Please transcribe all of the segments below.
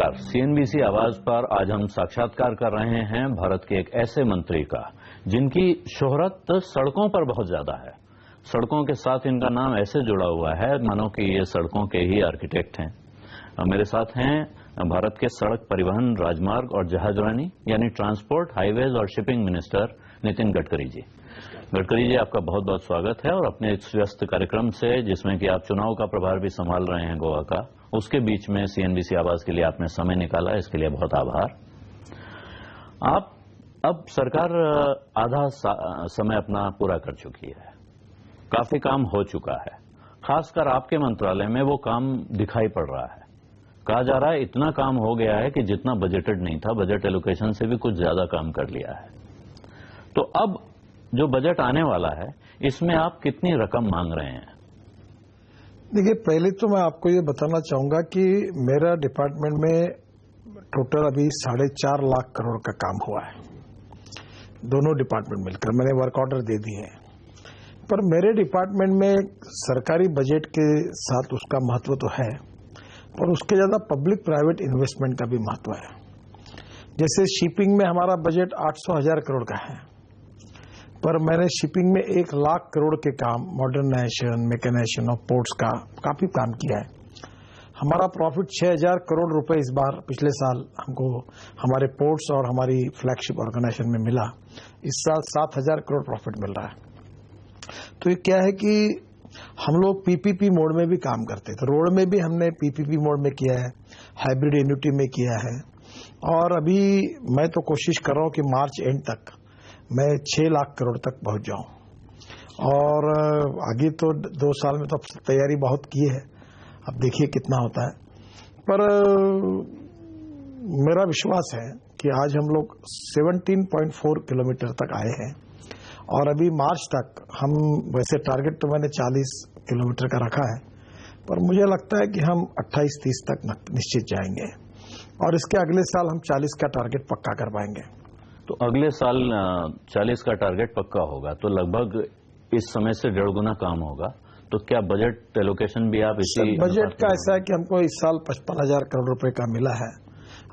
नमस्कार। सीएनबीसी आवाज पर आज हम साक्षात्कार कर रहे हैं भारत के एक ऐसे मंत्री का जिनकी शोहरत सड़कों पर बहुत ज्यादा है। सड़कों के साथ इनका नाम ऐसे जुड़ा हुआ है मानो कि ये सड़कों के ही आर्किटेक्ट हैं। मेरे साथ हैं भारत के सड़क परिवहन, राजमार्ग और जहाजरानी यानी ट्रांसपोर्ट, हाईवेज और शिपिंग मिनिस्टर नितिन गडकरी जी। गडकरी जी, आपका बहुत बहुत स्वागत है और अपने इस व्यस्त कार्यक्रम से, जिसमें कि आप चुनाव का प्रभार भी संभाल रहे हैं गोवा का, उसके बीच में सीएनबीसी आवाज के लिए आपने समय निकाला, इसके लिए बहुत आभार। आप अब सरकार आधा समय अपना पूरा कर चुकी है, काफी काम हो चुका है, खासकर आपके मंत्रालय में वो काम दिखाई पड़ रहा है। कहा जा रहा है इतना काम हो गया है कि जितना बजटेड नहीं था, बजट एलोकेशन से भी कुछ ज्यादा काम कर लिया है। तो अब जो बजट आने वाला है, इसमें आप कितनी रकम मांग रहे हैं? देखिए, पहले तो मैं आपको ये बताना चाहूंगा कि मेरा डिपार्टमेंट में टोटल अभी 4.5 लाख करोड़ का काम हुआ है, दोनों डिपार्टमेंट मिलकर। मैंने वर्क ऑर्डर दे दिए हैं, पर मेरे डिपार्टमेंट में सरकारी बजट के साथ उसका महत्व तो है, पर उसके ज्यादा पब्लिक प्राइवेट इन्वेस्टमेंट का भी महत्व है। जैसे शिपिंग में हमारा बजट 800,000 करोड़ का है, पर मैंने शिपिंग में 1 लाख करोड़ के काम, मॉडर्नाइजेशन, मैकेनाइजेशन ऑफ पोर्ट्स का काफी काम किया है। हमारा प्रॉफिट 6,000 करोड़ रुपए इस बार, पिछले साल हमको हमारे पोर्ट्स और हमारी फ्लैगशिप ऑर्गेनाइजेशन में मिला। इस साल 7,000 करोड़ प्रॉफिट मिल रहा है। तो ये क्या है कि हम लोग पीपीपी मोड में भी काम करते थे। रोड में भी हमने पीपीपी मोड में किया है, हाइब्रिड एन्युटी में किया है, और अभी मैं तो कोशिश कर रहा हूं कि मार्च एंड तक मैं 6 लाख करोड़ तक पहुंच जाऊं। और आगे तो 2 साल में तो तैयारी बहुत की है, अब देखिए कितना होता है। पर मेरा विश्वास है कि आज हम लोग 17.4 किलोमीटर तक आए हैं, और अभी मार्च तक हम, वैसे टारगेट तो मैंने 40 किलोमीटर का रखा है, पर मुझे लगता है कि हम 28-30 तक निश्चित जाएंगे, और इसके अगले साल हम 40 का टारगेट पक्का कर पाएंगे। तो अगले साल 40 का टारगेट पक्का होगा, तो लगभग इस समय से 1.5 गुना काम होगा। तो क्या बजट एलोकेशन भी आप इसी बजट का ऐसा है कि हमको इस साल 55,000 करोड़ रुपए का मिला है,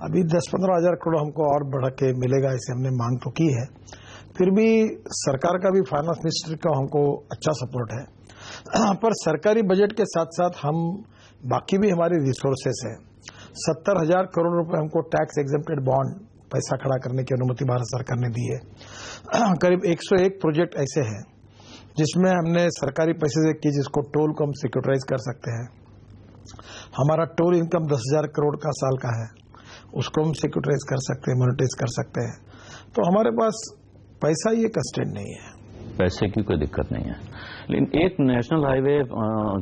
अभी 10-15,000 करोड़ हमको और बढ़ के मिलेगा, इसे हमने मांग तो की है। फिर भी सरकार का भी, फाइनेंस मिनिस्ट्री का हमको अच्छा सपोर्ट है, पर सरकारी बजट के साथ साथ हम बाकी भी हमारी रिसोर्सेस है। 70,000 करोड़ रुपए हमको टैक्स एग्जेम्प्टेड बॉन्ड पैसा खड़ा करने की अनुमति भारत सरकार ने दी है। करीब 101 प्रोजेक्ट ऐसे हैं जिसमें हमने सरकारी पैसे से की, जिसको टोल को हम सिक्योरिटाइज कर सकते हैं। हमारा टोल इनकम 10,000 करोड़ का साल का है, उसको हम सिक्योरिटाइज कर सकते हैं, मोनेटाइज कर सकते हैं। तो हमारे पास पैसा ये कंस्टेंट नहीं है, पैसे की कोई दिक्कत नहीं है। लेकिन एक नेशनल हाईवे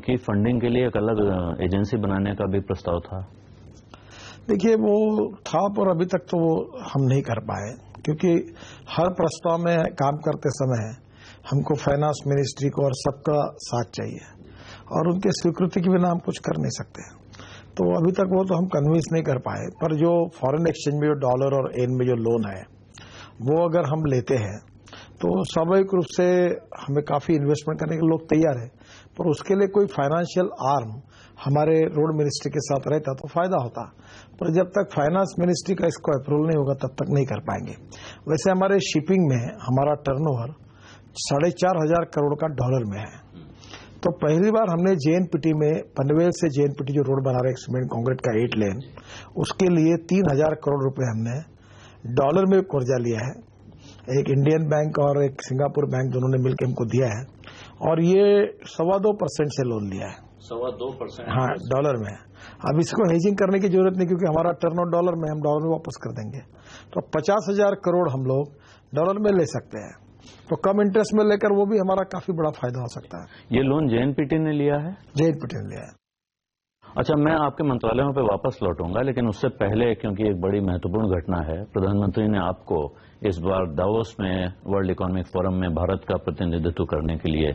की फंडिंग के लिए एक अलग एजेंसी बनाने का भी प्रस्ताव था। देखिए, वो था, पर अभी तक तो वो हम नहीं कर पाए, क्योंकि हर प्रस्ताव में काम करते समय हमको फाइनेंस मिनिस्ट्री को और सबका साथ चाहिए, और उनके स्वीकृति के बिना हम कुछ कर नहीं सकते। तो अभी तक वो तो हम कन्विंस नहीं कर पाए। पर जो फॉरेन एक्सचेंज में जो डॉलर और येन में जो लोन है, वो अगर हम लेते हैं तो स्वाभाविक रूप से हमें काफी इन्वेस्टमेंट करने के लोग तैयार है, पर उसके लिए कोई फाइनेंशियल आर्म हमारे रोड मिनिस्ट्री के साथ रहता तो फायदा होता। पर जब तक फाइनेंस मिनिस्ट्री का इसको अप्रूवल नहीं होगा, तब तक नहीं कर पाएंगे। वैसे हमारे शिपिंग में हमारा टर्नओवर 4,500 करोड़ का डॉलर में है। तो पहली बार हमने जेएनपीटी में, पनवेल से जेएनपीटी जो रोड बना रहे सीमेंट कॉन्क्रीट का 8 लेन, उसके लिए 3,000 करोड़ रुपए हमने डॉलर में कर्जा लिया है। एक इंडियन बैंक और एक सिंगापुर बैंक, दोनों ने मिलकर हमको दिया है, और ये 2.25% से लोन लिया है। 2.25%? हाँ, डॉलर में। अब इसको हेजिंग करने की जरूरत नहीं, क्योंकि हमारा टर्नओवर डॉलर में, हम डॉलर में वापस कर देंगे। तो 50,000 करोड़ हम लोग डॉलर में ले सकते हैं, तो कम इंटरेस्ट में लेकर वो भी हमारा काफी बड़ा फायदा हो सकता है। ये लोन जेएनपीटी ने लिया है? जेएनपीटी ने लिया है। अच्छा, मैं आपके मंत्रालयों पे वापस लौटूंगा, लेकिन उससे पहले, क्योंकि एक बड़ी महत्वपूर्ण घटना है, प्रधानमंत्री ने आपको इस बार दावोस में वर्ल्ड इकोनॉमिक फोरम में भारत का प्रतिनिधित्व करने के लिए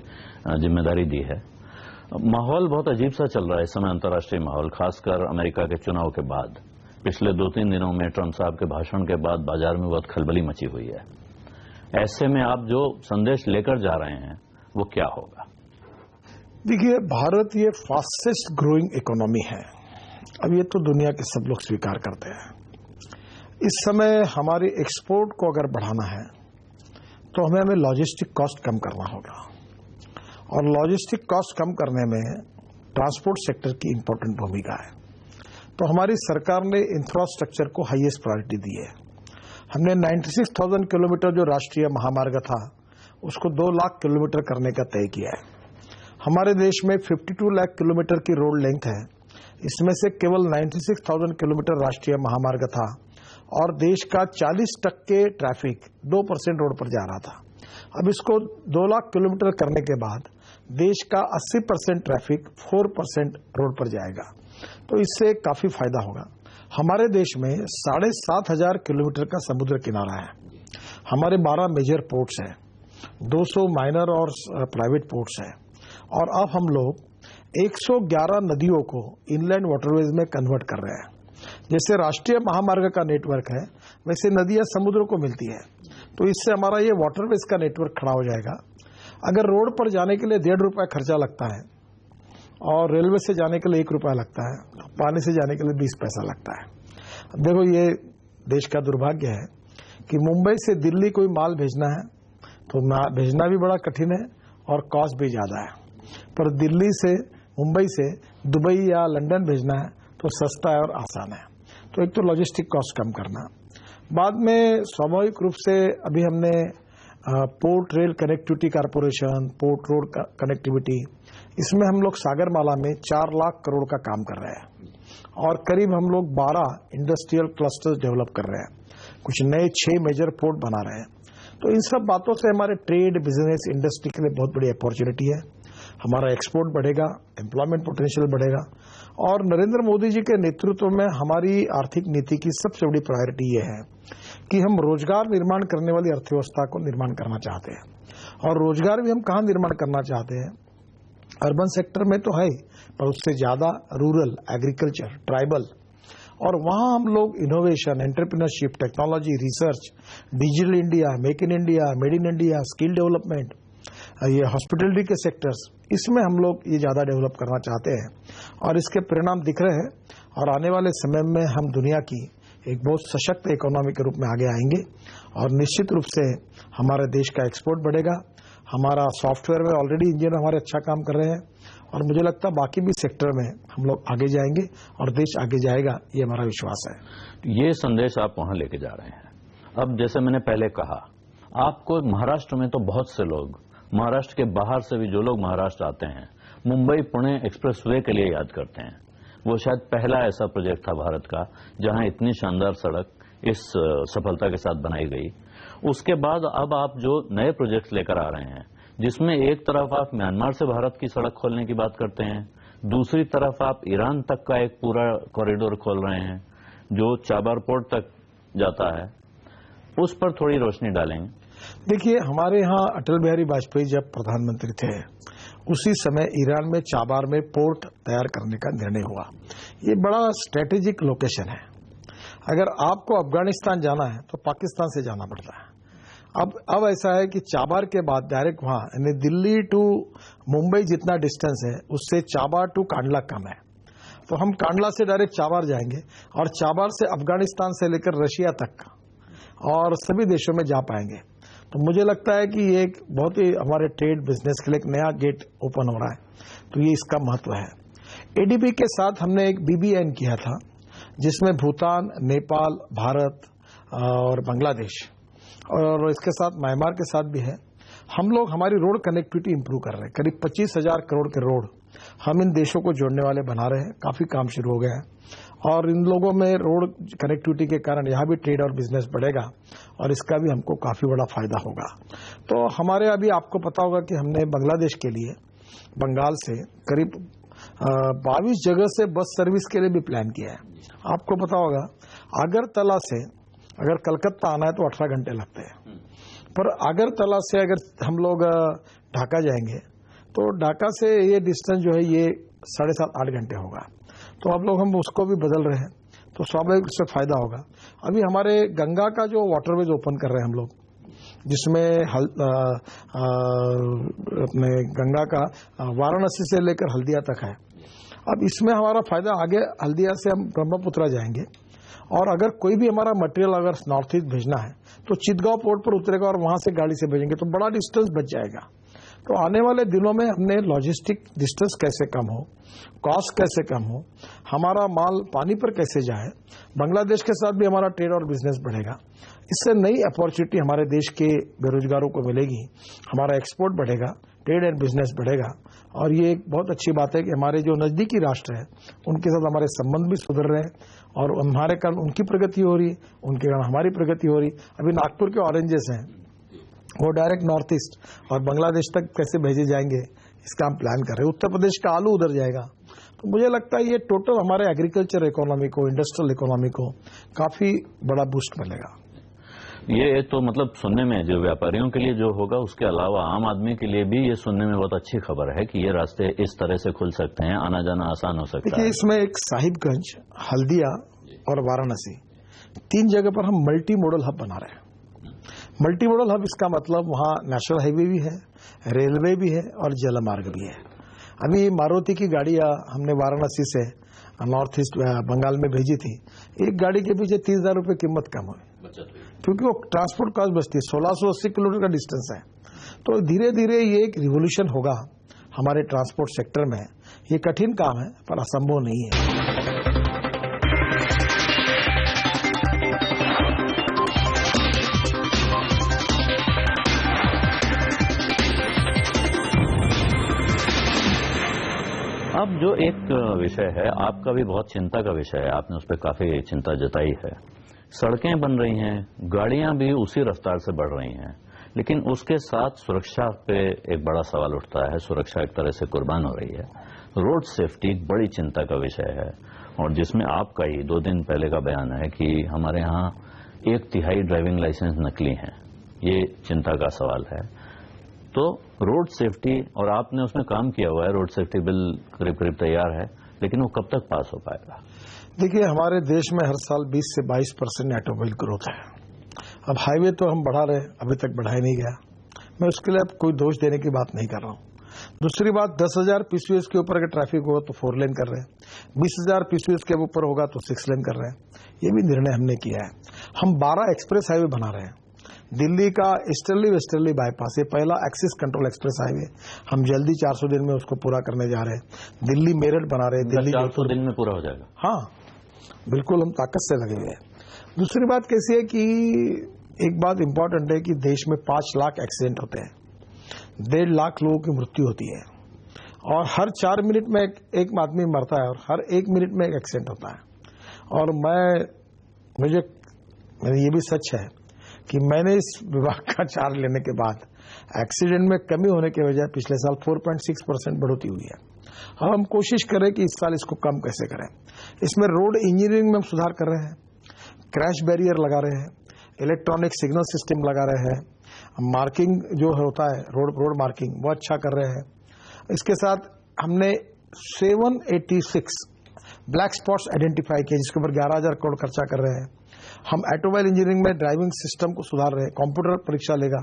जिम्मेदारी दी है। माहौल बहुत अजीब सा चल रहा है इस समय, अंतर्राष्ट्रीय माहौल, खासकर अमेरिका के चुनाव के बाद। पिछले 2-3 दिनों में ट्रंप साहब के भाषण के बाद बाजार में बहुत खलबली मची हुई है। ऐसे में आप जो संदेश लेकर जा रहे हैं, वो क्या होगा? देखिए, भारत ये फास्टेस्ट ग्रोइंग इकोनॉमी है, अब ये तो दुनिया के सब लोग स्वीकार करते हैं। इस समय हमारी एक्सपोर्ट को अगर बढ़ाना है तो हमें लॉजिस्टिक कॉस्ट कम करना होगा, और लॉजिस्टिक कॉस्ट कम करने में ट्रांसपोर्ट सेक्टर की इंपॉर्टेंट भूमिका है। तो हमारी सरकार ने इंफ्रास्ट्रक्चर को हाईएस्ट प्रायोरिटी दी है। हमने 96,000 किलोमीटर जो राष्ट्रीय महामार्ग था उसको 2 लाख किलोमीटर करने का तय किया है। हमारे देश में 52 लाख किलोमीटर की रोड लेंथ है, इसमें से केवल 96,000 किलोमीटर राष्ट्रीय महामार्ग था और देश का 40% ट्रैफिक 2% रोड पर जा रहा था। अब इसको 2 लाख किलोमीटर करने के बाद देश का 80% ट्रैफिक 4% रोड पर जाएगा, तो इससे काफी फायदा होगा। हमारे देश में 7,500 किलोमीटर का समुद्र किनारा है। हमारे 12 मेजर पोर्ट्स हैं, 200 माइनर और प्राइवेट पोर्ट्स हैं, और अब हम लोग 111 नदियों को इनलैंड वाटरवेज में कन्वर्ट कर रहे हैं। जैसे राष्ट्रीय महामार्ग का नेटवर्क है वैसे नदियां समुद्र को मिलती है, तो इससे हमारा ये वाटरवेज का नेटवर्क खड़ा हो जाएगा। अगर रोड पर जाने के लिए 1.5 रुपया खर्चा लगता है और रेलवे से जाने के लिए 1 रुपया लगता है, पानी से जाने के लिए 20 पैसा लगता है। अब देखो, ये देश का दुर्भाग्य है कि मुंबई से दिल्ली कोई माल भेजना है तो भेजना भी बड़ा कठिन है और कॉस्ट भी ज्यादा है, पर दिल्ली से मुंबई से दुबई या लंदन भेजना है तो सस्ता है और आसान है। तो एक तो लॉजिस्टिक कॉस्ट कम करना, बाद में स्वाभाविक रूप से अभी हमने port rail connectivity corporation, port road connectivity, इसमें हम लोग सागरमाला में 4 लाख करोड़ का काम कर रहे हैं और करीब हम लोग 12 इंडस्ट्रियल क्लस्टर्स डेवलप कर रहे हैं, कुछ नए 6 मेजर पोर्ट बना रहे हैं। तो इन सब बातों से हमारे ट्रेड, बिजनेस, इंडस्ट्री के लिए बहुत बड़ी अपॉर्चुनिटी है। हमारा एक्सपोर्ट बढ़ेगा, एम्प्लॉयमेंट पोटेंशियल बढ़ेगा, और नरेंद्र मोदी जी के नेतृत्व में हमारी आर्थिक नीति की सबसे बड़ी प्रायोरिटी ये है कि हम रोजगार निर्माण करने वाली अर्थव्यवस्था को निर्माण करना चाहते हैं। और रोजगार भी हम कहाँ निर्माण करना चाहते हैं? अर्बन सेक्टर में तो है, पर उससे ज्यादा रूरल, एग्रीकल्चर, ट्राइबल, और वहां हम लोग innovation, entrepreneurship, technology, research, digital India, make in India, made in India, skill development, ये हॉस्पिटलिटी के सेक्टर्स, इसमें हम लोग ये ज्यादा डेवलप करना चाहते हैं और इसके परिणाम दिख रहे हैं। और आने वाले समय में हम दुनिया की एक बहुत सशक्त इकोनॉमी के रूप में आगे आएंगे और निश्चित रूप से हमारे देश का एक्सपोर्ट बढ़ेगा। हमारा सॉफ्टवेयर में ऑलरेडी इंजीनियर हमारे अच्छा काम कर रहे हैं और मुझे लगता है बाकी भी सेक्टर में हम लोग आगे जाएंगे और देश आगे जाएगा, ये हमारा विश्वास है। ये संदेश आप वहां लेके जा रहे हैं। अब जैसे मैंने पहले कहा, आपको महाराष्ट्र में तो बहुत से लोग, महाराष्ट्र के बाहर से भी जो लोग महाराष्ट्र आते हैं, मुंबई पुणे एक्सप्रेसवे के लिए याद करते हैं। वो शायद पहला ऐसा प्रोजेक्ट था भारत का जहां इतनी शानदार सड़क इस सफलता के साथ बनाई गई। उसके बाद अब आप जो नए प्रोजेक्ट्स लेकर आ रहे हैं, जिसमें एक तरफ आप म्यांमार से भारत की सड़क खोलने की बात करते हैं, दूसरी तरफ आप ईरान तक का एक पूरा कॉरिडोर खोल रहे हैं जो चाबार पोर्ट तक जाता है, उस पर थोड़ी रोशनी डालेंगे। देखिए, हमारे यहाँ अटल बिहारी वाजपेयी जब प्रधानमंत्री थे उसी समय ईरान में चाबार में पोर्ट तैयार करने का निर्णय हुआ। ये बड़ा स्ट्रेटेजिक लोकेशन है। अगर आपको अफगानिस्तान जाना है तो पाकिस्तान से जाना पड़ता है। अब ऐसा है कि चाबार के बाद डायरेक्ट वहां, यानी दिल्ली टू मुंबई जितना डिस्टेंस है उससे चाबार टू कांडला कम है, तो हम कांडला से डायरेक्ट चाबार जाएंगे और चाबार से अफगानिस्तान से लेकर रशिया तक और सभी देशों में जा पाएंगे। तो मुझे लगता है कि ये एक बहुत ही हमारे ट्रेड बिजनेस के लिए एक नया गेट ओपन हो रहा है, तो ये इसका महत्व है। एडीबी के साथ हमने एक बीबीएन किया था जिसमें भूटान, नेपाल, भारत और बांग्लादेश, और इसके साथ म्यांमार के साथ भी है। हम लोग हमारी रोड कनेक्टिविटी इंप्रूव कर रहे हैं। करीब 25,000 करोड़ के रोड हम इन देशों को जोड़ने वाले बना रहे हैं। काफी काम शुरू हो गया है और इन लोगों में रोड कनेक्टिविटी के कारण यहाँ भी ट्रेड और बिजनेस बढ़ेगा और इसका भी हमको काफी बड़ा फायदा होगा। तो हमारे अभी आपको पता होगा कि हमने बांग्लादेश के लिए बंगाल से करीब 22 जगह से बस सर्विस के लिए भी प्लान किया है। आपको पता होगा अगरतला से अगर कलकत्ता आना है तो 18 घंटे लगते हैं, पर अगरतला से अगर हम लोग ढाका जाएंगे तो ढाका से ये डिस्टेंस जो है ये 7.5-8 घंटे होगा। तो अब लोग हम उसको भी बदल रहे हैं, तो स्वाभाविक उससे फायदा होगा। अभी हमारे गंगा का जो वाटरवेज ओपन कर रहे हैं हम लोग, जिसमें अपने गंगा का वाराणसी से लेकर हल्दिया तक है, अब इसमें हमारा फायदा आगे हल्दिया से हम ब्रह्मपुत्रा जाएंगे और अगर कोई भी हमारा मटेरियल अगर नॉर्थ ईस्ट भेजना है तो चितगांव पोर्ट पर उतरेगा और वहां से गाड़ी से भेजेंगे तो बड़ा डिस्टेंस बच जाएगा। तो आने वाले दिनों में हमने लॉजिस्टिक डिस्टेंस कैसे कम हो, कॉस्ट कैसे कम हो, हमारा माल पानी पर कैसे जाए, बांग्लादेश के साथ भी हमारा ट्रेड और बिजनेस बढ़ेगा। इससे नई अपॉर्चुनिटी हमारे देश के बेरोजगारों को मिलेगी, हमारा एक्सपोर्ट बढ़ेगा, ट्रेड एंड बिजनेस बढ़ेगा। और ये एक बहुत अच्छी बात है कि हमारे जो नजदीकी राष्ट्र है उनके साथ हमारे संबंध भी सुधर रहे हैं और हमारे कारण उनकी प्रगति हो रही है, उनके कारण हमारी प्रगति हो रही। अभी नागपुर के ऑरेंजेस हैं वो डायरेक्ट नॉर्थ ईस्ट और बांग्लादेश तक कैसे भेजे जाएंगे इसका हम प्लान कर रहे हैं। उत्तर प्रदेश का आलू उधर जाएगा। तो मुझे लगता है ये टोटल हमारे एग्रीकल्चर इकोनॉमी को, इंडस्ट्रियल इकोनॉमी को काफी बड़ा बूस्ट मिलेगा। ये तो मतलब सुनने में जो व्यापारियों के लिए जो होगा उसके अलावा आम आदमी के लिए भी ये सुनने में बहुत अच्छी खबर है कि ये रास्ते इस तरह से खुल सकते हैं, आना जाना आसान हो सकता है। देखिए इसमें एक साहिबगंज, हल्दिया और वाराणसी 3 जगह पर हम मल्टी मॉडल हब बना रहे हैं। मल्टी मॉडल हब इसका मतलब वहां नेशनल हाईवे भी है, रेलवे भी है और जलमार्ग भी है। अभी मारुति की गाड़ियां हमने वाराणसी से नॉर्थ ईस्ट बंगाल में भेजी थी। एक गाड़ी के पीछे 30,000 रुपये कीमत कम हुई क्योंकि वो ट्रांसपोर्ट कॉस्ट बचती है। 1680 किलोमीटर का डिस्टेंस है। तो धीरे धीरे ये एक रिवोल्यूशन होगा हमारे ट्रांसपोर्ट सेक्टर में। ये कठिन काम है पर असंभव नहीं है। अब जो एक विषय है आपका भी बहुत चिंता का विषय है, आपने उस पर काफी चिंता जताई है। सड़कें बन रही हैं, गाड़ियां भी उसी रफ्तार से बढ़ रही हैं, लेकिन उसके साथ सुरक्षा पे एक बड़ा सवाल उठता है। सुरक्षा एक तरह से कुर्बान हो रही है। रोड सेफ्टी एक बड़ी चिंता का विषय है और जिसमें आपका ही 2 दिन पहले का बयान है कि हमारे यहाँ 1/3 ड्राइविंग लाइसेंस नकली हैं। ये चिंता का सवाल है। तो रोड सेफ्टी, और आपने उसमें काम किया हुआ है, रोड सेफ्टी बिल करीब करीब तैयार है, लेकिन वो कब तक पास हो पाएगा? देखिए हमारे देश में हर साल 20 से 22% ऑटोमोबाइल ग्रोथ है। अब हाईवे तो हम बढ़ा रहे हैं, अभी तक बढ़ाया नहीं गया। मैं उसके लिए अब कोई दोष देने की बात नहीं कर रहा हूं। दूसरी बात, 10,000 PCOs के ऊपर अगर ट्रैफिक होगा तो 4 लेन कर रहे हैं, 20,000 PCOs के ऊपर होगा तो 6 लेन कर रहे हैं। ये भी निर्णय हमने किया है। हम 12 एक्सप्रेस हाईवे बना रहे हैं। दिल्ली का ईस्टर्ली वेस्टर्ली बाईपास, ये पहला एक्सिस कंट्रोल एक्सप्रेस हाईवे, हम जल्दी 400 दिन में उसको पूरा करने जा रहे हैं। दिल्ली मेरठ बना रहे हैं। दिल्ली 400 दिन में पूरा हो जाएगा? हाँ बिल्कुल, हम ताकत से लगे हुए हैं। दूसरी बात कैसी है कि एक बात इंपॉर्टेंट है कि देश में 5 लाख एक्सीडेंट होते हैं, 1.5 लाख लोगों की मृत्यु होती है और हर 4 मिनट में एक आदमी मरता है और हर 1 मिनट में एक एक्सीडेंट होता है। और मुझे ये भी सच है कि मैंने इस विभाग का चार्ज लेने के बाद एक्सीडेंट में कमी होने के बजाय पिछले साल 4.6% बढ़ोतरी हुई है। अब हम कोशिश करें कि इस साल इसको कम कैसे करें। इसमें रोड इंजीनियरिंग में हम सुधार कर रहे हैं, क्रैश बैरियर लगा रहे हैं, इलेक्ट्रॉनिक सिग्नल सिस्टम लगा रहे हैं, मार्किंग जो होता है रोड मार्किंग वो अच्छा कर रहे हैं। इसके साथ हमने 786 ब्लैक स्पॉट्स आइडेंटिफाई किए जिसके ऊपर 11,000 करोड़ खर्चा कर रहे हैं। हम ऑटोमोबाइल इंजीनियरिंग में ड्राइविंग सिस्टम को सुधार रहे हैं, कंप्यूटर परीक्षा लेगा।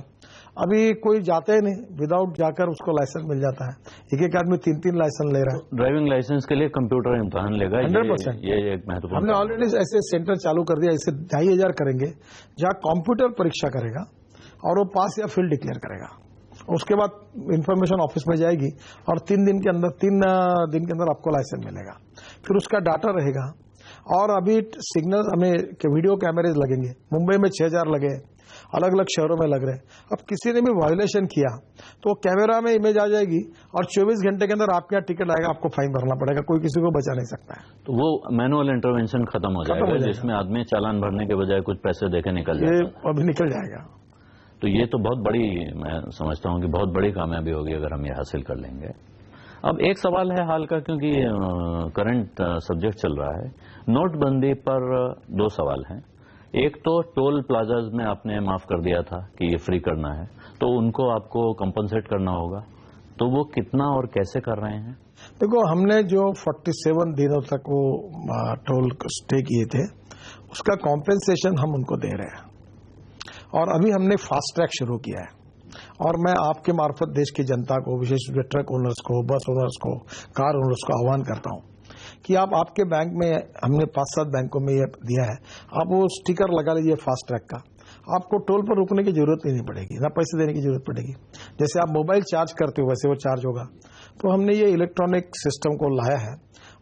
अभी कोई जाते ही नहीं, विदाउट जाकर उसको लाइसेंस मिल जाता है। एक आदमी 3 लाइसेंस ले रहा है। ड्राइविंग लाइसेंस के लिए कंप्यूटर इम्तिहान लेगा 100%। ये एक महत्वपूर्ण, हमने ऑलरेडी ऐसे सेंटर चालू कर दिया। इसे 2,500 करेंगे जहां कंप्यूटर परीक्षा करेगा और वो पास या फेल डिक्लेयर करेगा। उसके बाद इंफॉर्मेशन ऑफिस में जाएगी और 3 दिन के अंदर आपको लाइसेंस मिलेगा। फिर उसका डाटा रहेगा। और अभी सिग्नल हमें वीडियो कैमरेज लगेंगे। मुंबई में 6,000 लगे, अलग अलग शहरों में लग रहे हैं। अब किसी ने भी वायोलेशन किया तो कैमरा में इमेज आ जाएगी और 24 घंटे के अंदर आपके यहाँ टिकट आएगा, आपको फाइन भरना पड़ेगा। कोई किसी को बचा नहीं सकता है। तो वो मैनुअल इंटरवेंशन खत्म हो जाएगा जिसमें आदमी चालान भरने के बजाय कुछ पैसे देके निकल जाएगा। ये अभी निकल जाएगा। तो ये तो बहुत बड़ी, मैं समझता हूं कि बहुत बड़ी कामयाबी होगी अगर हम ये हासिल कर लेंगे। अब एक सवाल है हाल का, क्योंकि करंट सब्जेक्ट चल रहा है। नोटबंदी पर 2 सवाल हैं। एक तो टोल प्लाजाज में आपने माफ कर दिया था कि ये फ्री करना है, तो उनको आपको कंपनसेट करना होगा, तो वो कितना और कैसे कर रहे हैं? देखो, हमने जो 47 दिनों तक वो टोल स्टे किए थे उसका कॉम्पेंसेशन हम उनको दे रहे हैं। और अभी हमने फास्ट ट्रैक शुरू किया है और मैं आपके मार्फत देश की जनता को, विशेष रूप से ट्रक ओनर्स को, बस ओनर्स को, कार ओनर्स को आह्वान करता हूं कि आप आपके बैंक में, हमने 5-7 बैंकों में ये दिया है, आप वो स्टिकर लगा लीजिए फास्ट ट्रैक का, आपको टोल पर रुकने की जरूरत ही नहीं पड़ेगी, ना पैसे देने की जरूरत पड़ेगी। जैसे आप मोबाइल चार्ज करते हो वैसे वो चार्ज होगा। तो हमने ये इलेक्ट्रॉनिक सिस्टम को लाया है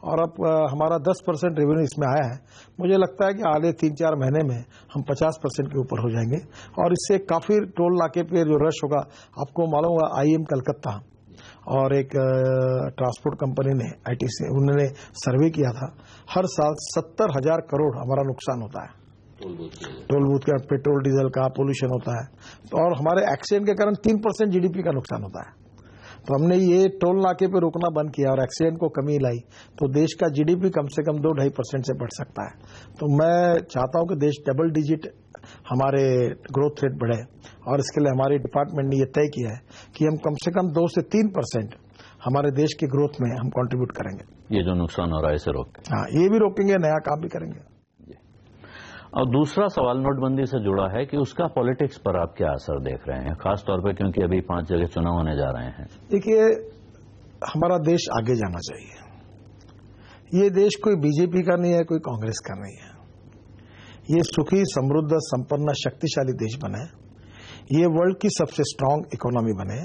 और अब हमारा 10% रेवेन्यू इसमें आया है। मुझे लगता है कि आगे 3-4 महीने में हम 50% के ऊपर हो जाएंगे और इससे काफी टोल नाके पे जो रश होगा, आपको मालूम होगा IIM कलकत्ता और एक ट्रांसपोर्ट कंपनी ने ITC उन्होंने सर्वे किया था, हर साल 70,000 करोड़ हमारा नुकसान होता है टोल बूथ का, पेट्रोल डीजल का पोल्यूशन होता है। तो और हमारे एक्सीडेंट के कारण 3% GDP का नुकसान होता है। तो हमने ये टोल नाके पे रोकना बंद किया और एक्सीडेंट को कमी लाई, तो देश का GDP कम से कम 2-2.5% से बढ़ सकता है। तो मैं चाहता हूं कि देश डबल डिजिट हमारे ग्रोथ रेट बढ़े और इसके लिए हमारे डिपार्टमेंट ने ये तय किया है कि हम कम से कम 2 से 3% हमारे देश की ग्रोथ में हम कंट्रीब्यूट करेंगे। ये जो नुकसान हो रहा है इसे रोक, हाँ, ये भी रोकेंगे, नया काम भी करेंगे। और दूसरा सवाल नोटबंदी से जुड़ा है कि उसका पॉलिटिक्स पर आप क्या असर देख रहे हैं, खासतौर पर क्योंकि अभी 5 जगह चुनाव होने जा रहे हैं। देखिए, हमारा देश आगे जाना चाहिए। ये देश कोई बीजेपी का नहीं है, कोई कांग्रेस का नहीं है। ये सुखी, समृद्ध, संपन्न, शक्तिशाली देश बने, ये वर्ल्ड की सबसे स्ट्रांग इकोनॉमी बने,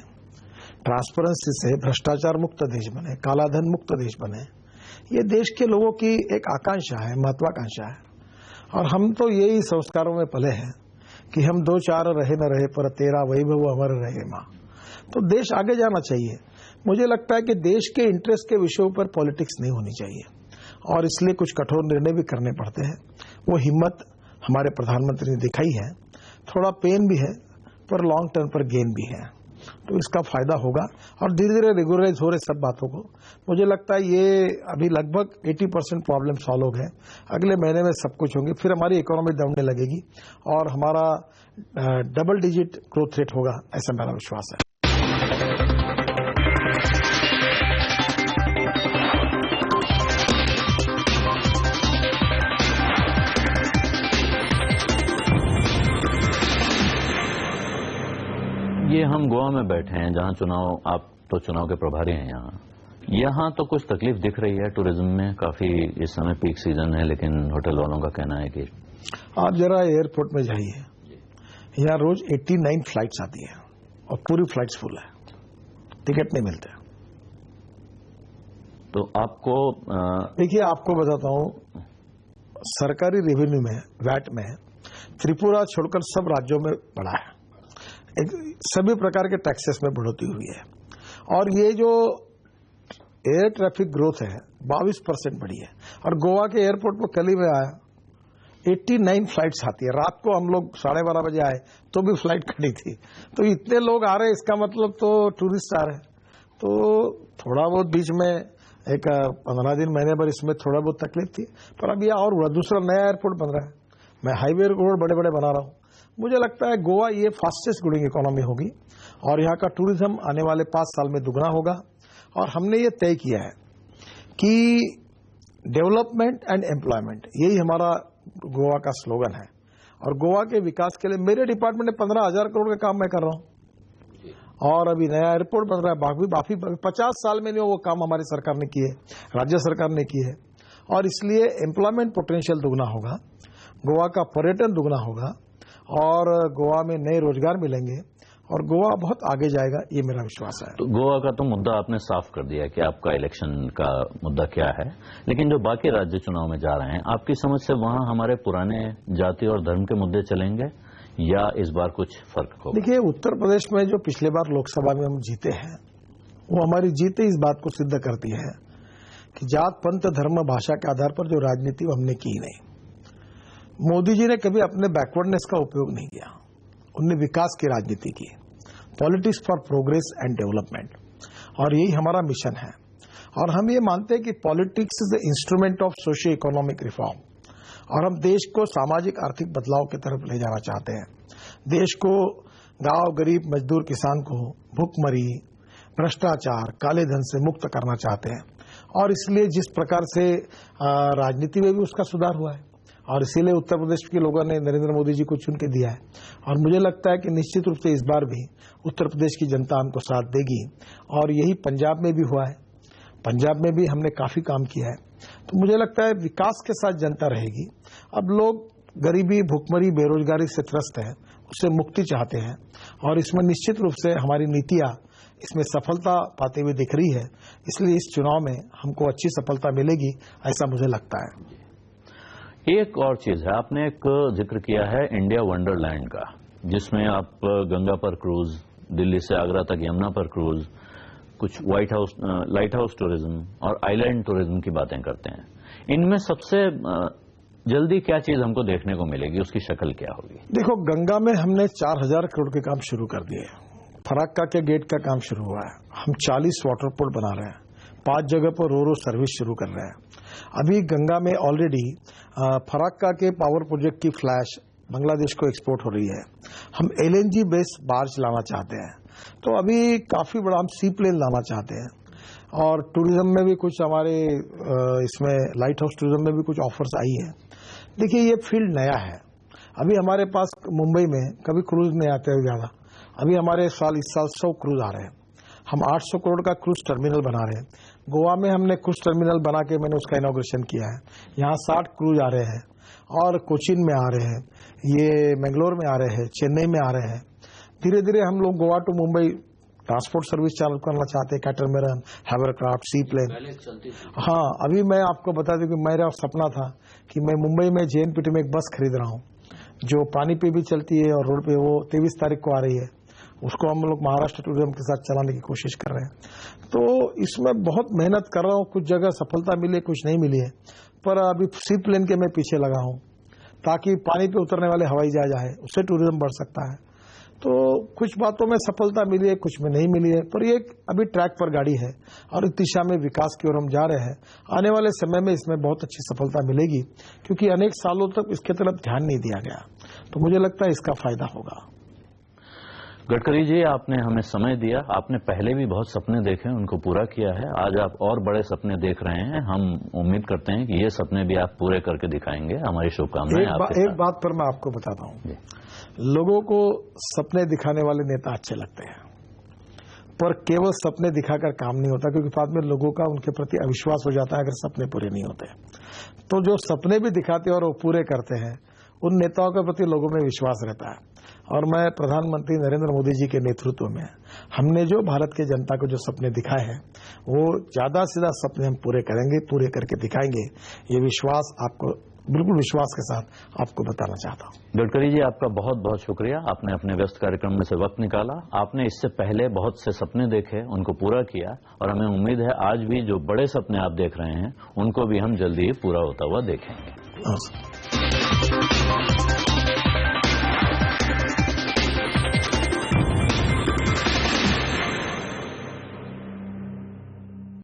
ट्रांसपेरेंसी से भ्रष्टाचार मुक्त देश बने, कालाधन मुक्त देश बने। ये देश के लोगों की एक आकांक्षा है, महत्वाकांक्षा है। और हम तो यही संस्कारों में पले हैं कि हम 2-4 रहे न रहे पर तेरा वैभव अमर रहे मां। तो देश आगे जाना चाहिए। मुझे लगता है कि देश के इंटरेस्ट के विषयों पर पॉलिटिक्स नहीं होनी चाहिए और इसलिए कुछ कठोर निर्णय भी करने पड़ते हैं। वो हिम्मत हमारे प्रधानमंत्री ने दिखाई है। थोड़ा पेन भी है पर लॉन्ग टर्म पर गेन भी है, तो इसका फायदा होगा और धीरे धीरे रेगुलराइज हो रहे सब बातों को। मुझे लगता है ये अभी लगभग 80% प्रॉब्लम सॉल्व हो गए। अगले महीने में सब कुछ होंगे, फिर हमारी इकोनॉमी दौड़ने लगेगी और हमारा डबल डिजिट ग्रोथ रेट होगा, ऐसा मेरा विश्वास है। ये हम गोवा में बैठे हैं जहां चुनाव, आप तो चुनाव के प्रभारी हैं यहाँ तो कुछ तकलीफ दिख रही है टूरिज्म में, काफी इस समय पीक सीजन है, लेकिन होटल वालों का कहना है कि आप जरा एयरपोर्ट में जाइए, यहाँ रोज 89 फ्लाइट्स आती है और पूरी फ्लाइट्स फुल है, टिकट नहीं मिलते। तो आपको देखिए, आपको बताता हूँ, सरकारी रेवेन्यू में, वैट में त्रिपुरा छोड़कर सब राज्यों में बढ़ा है। सभी प्रकार के टैक्सेस में बढ़ोतरी हुई है और ये जो एयर ट्रैफिक ग्रोथ है 22% बढ़ी है। और गोवा के एयरपोर्ट पर कल ही में आया, 89 फ्लाइट्स आती है। रात को हम लोग 12:30 बजे आए तो भी फ्लाइट खड़ी थी। तो इतने लोग आ रहे हैं, इसका मतलब तो टूरिस्ट आ रहे हैं। तो थोड़ा बहुत बीच में एक 15 दिन, महीने भर इसमें थोड़ा बहुत तकलीफ थी, पर अब यह और दूसरा नया एयरपोर्ट बन रहा है। मैं हाईवे रोड बड़े बड़े बना रहा हूँ। मुझे लगता है गोवा ये फास्टेस्ट ग्रोइंग इकोनॉमी होगी और यहाँ का टूरिज्म आने वाले 5 साल में दुगना होगा। और हमने ये तय किया है कि डेवलपमेंट एंड एम्प्लॉयमेंट, यही हमारा गोवा का स्लोगन है। और गोवा के विकास के लिए मेरे डिपार्टमेंट में 15,000 करोड़ का काम मैं कर रहा हूँ और अभी नया एयरपोर्ट बन रहा है। बाकी 50 साल में नहीं वो काम हमारी सरकार ने किए, राज्य सरकार ने किए। और इसलिए एम्प्लॉयमेंट पोटेंशियल दुगना होगा, गोवा का पर्यटन दुगना होगा और गोवा में नए रोजगार मिलेंगे और गोवा बहुत आगे जाएगा, ये मेरा विश्वास है। तो गोवा का तो मुद्दा आपने साफ कर दिया कि आपका इलेक्शन का मुद्दा क्या है, लेकिन जो बाकी राज्य चुनाव में जा रहे हैं, आपकी समझ से वहां हमारे पुराने जाति और धर्म के मुद्दे चलेंगे या इस बार कुछ फर्क होगा? देखिए, उत्तर प्रदेश में जो पिछले बार लोकसभा में हम जीते हैं, वो हमारी जीत इस बात को सिद्ध करती है कि जात, पंथ, धर्म, भाषा के आधार पर जो राजनीति हमने की नहीं। मोदी जी ने कभी अपने बैकवर्डनेस का उपयोग नहीं किया, उनने विकास की राजनीति की, politics for progress and development, और यही हमारा मिशन है। और हम ये मानते हैं कि politics is the instrument of socio economic reform और हम देश को सामाजिक आर्थिक बदलाव की तरफ ले जाना चाहते हैं। देश को, गांव, गरीब, मजदूर, किसान को भूखमरी, भ्रष्टाचार, काले धन से मुक्त करना चाहते हैं और इसलिए जिस प्रकार से राजनीति में भी उसका सुधार हुआ है और इसीलिए उत्तर प्रदेश के लोगों ने नरेंद्र मोदी जी को चुन के दिया है। और मुझे लगता है कि निश्चित रूप से इस बार भी उत्तर प्रदेश की जनता हमको साथ देगी और यही पंजाब में भी हुआ है। पंजाब में भी हमने काफी काम किया है। तो मुझे लगता है विकास के साथ जनता रहेगी। अब लोग गरीबी, भुखमरी, बेरोजगारी से त्रस्त हैं, उससे मुक्ति चाहते हैं और इसमें निश्चित रूप से हमारी नीतियां इसमें सफलता पाते हुए दिख रही है। इसलिए इस चुनाव में हमको अच्छी सफलता मिलेगी, ऐसा मुझे लगता है। एक और चीज है, आपने एक जिक्र किया है इंडिया वंडरलैंड का, जिसमें आप गंगा पर क्रूज, दिल्ली से आगरा तक यमुना पर क्रूज, कुछ लाइट हाउस टूरिज्म और आइलैंड टूरिज्म की बातें करते हैं। इनमें सबसे जल्दी क्या चीज हमको देखने को मिलेगी, उसकी शक्ल क्या होगी? देखो, गंगा में हमने 4000 करोड़ के काम शुरू कर दिए। फराक्का के गेट का काम शुरू हुआ है। हम 40 वाटर पोल बना रहे हैं। 5 जगह पर रो सर्विस शुरू कर रहे हैं। अभी गंगा में ऑलरेडी फराक्का के पावर प्रोजेक्ट की फ्लैश बांग्लादेश को एक्सपोर्ट हो रही है। हम LNG बेस्ड बार्ज लाना चाहते हैं। तो अभी काफी बड़ा हम सी प्लेन लाना चाहते हैं। और टूरिज्म में भी कुछ हमारे इसमें लाइट हाउस टूरिज्म में भी कुछ ऑफर्स आई है। देखिए, ये फील्ड नया है। अभी हमारे पास मुंबई में कभी क्रूज नहीं आते हुए ज्यादा। अभी हमारे इस साल 100 क्रूज आ रहे हैं। हम 800 करोड़ का क्रूज टर्मिनल बना रहे हैं। गोवा में हमने क्रूज टर्मिनल बना के मैंने उसका इनॉग्रेशन किया है। यहाँ 60 क्रूज आ रहे हैं और कोचीन में आ रहे हैं, ये मैंगलोर में आ रहे हैं, चेन्नई में आ रहे हैं। धीरे धीरे हम लोग Goa to Mumbai transport service चालू करना चाहते हैं, कैटरमैरन, हैवरक्राफ्ट, सी प्लेन। हाँ, अभी मैं आपको बता दूं कि मेरा सपना था कि मैं मुंबई में JNPT में एक बस खरीद रहा हूँ जो पानी पे भी चलती है और रोड पे। वो 23 तारीख को आ रही है। उसको हम लोग महाराष्ट्र टूरिज्म के साथ चलाने की कोशिश कर रहे हैं। तो इसमें बहुत मेहनत कर रहा हूँ। कुछ जगह सफलता मिली, कुछ नहीं मिली है, पर अभी सी प्लेन के मैं पीछे लगा हूँ ताकि पानी पे उतरने वाले हवाई जहाज आए, उससे टूरिज्म बढ़ सकता है। तो कुछ बातों में सफलता मिली है, कुछ में नहीं मिली है, पर ये अभी ट्रैक पर गाड़ी है और इस दिशा में विकास की ओर हम जा रहे हैं। आने वाले समय में इसमें बहुत अच्छी सफलता मिलेगी, क्योंकि अनेक सालों तक इसके तरफ ध्यान नहीं दिया गया। तो मुझे लगता है इसका फायदा होगा। गडकरी जी, आपने हमें समय दिया। आपने पहले भी बहुत सपने देखे, उनको पूरा किया है। आज आप और बड़े सपने देख रहे हैं। हम उम्मीद करते हैं कि ये सपने भी आप पूरे करके दिखाएंगे। हमारी शुभकामनाएं आपके साथ। एक बात पर मैं आपको बताता हूँ, लोगों को सपने दिखाने वाले नेता अच्छे लगते हैं, पर केवल सपने दिखाकर काम नहीं होता, क्योंकि बाद में लोगों का उनके प्रति अविश्वास हो जाता है अगर सपने पूरे नहीं होते। तो जो सपने भी दिखाते हैं और वो पूरे करते हैं, उन नेताओं के प्रति लोगों में विश्वास रहता है। और मैं प्रधानमंत्री नरेंद्र मोदी जी के नेतृत्व में हमने जो भारत के जनता को जो सपने दिखाए हैं, वो ज्यादा से ज्यादा सपने हम पूरे करेंगे, पूरे करके दिखाएंगे। ये विश्वास आपको बिल्कुल विश्वास के साथ आपको बताना चाहता हूं। गडकरी जी, आपका बहुत बहुत शुक्रिया। आपने अपने व्यस्त कार्यक्रम में से वक्त निकाला। आपने इससे पहले बहुत से सपने देखे, उनको पूरा किया, और हमें उम्मीद है आज भी जो बड़े सपने आप देख रहे हैं उनको भी हम जल्दी ही पूरा होता हुआ देखेंगे।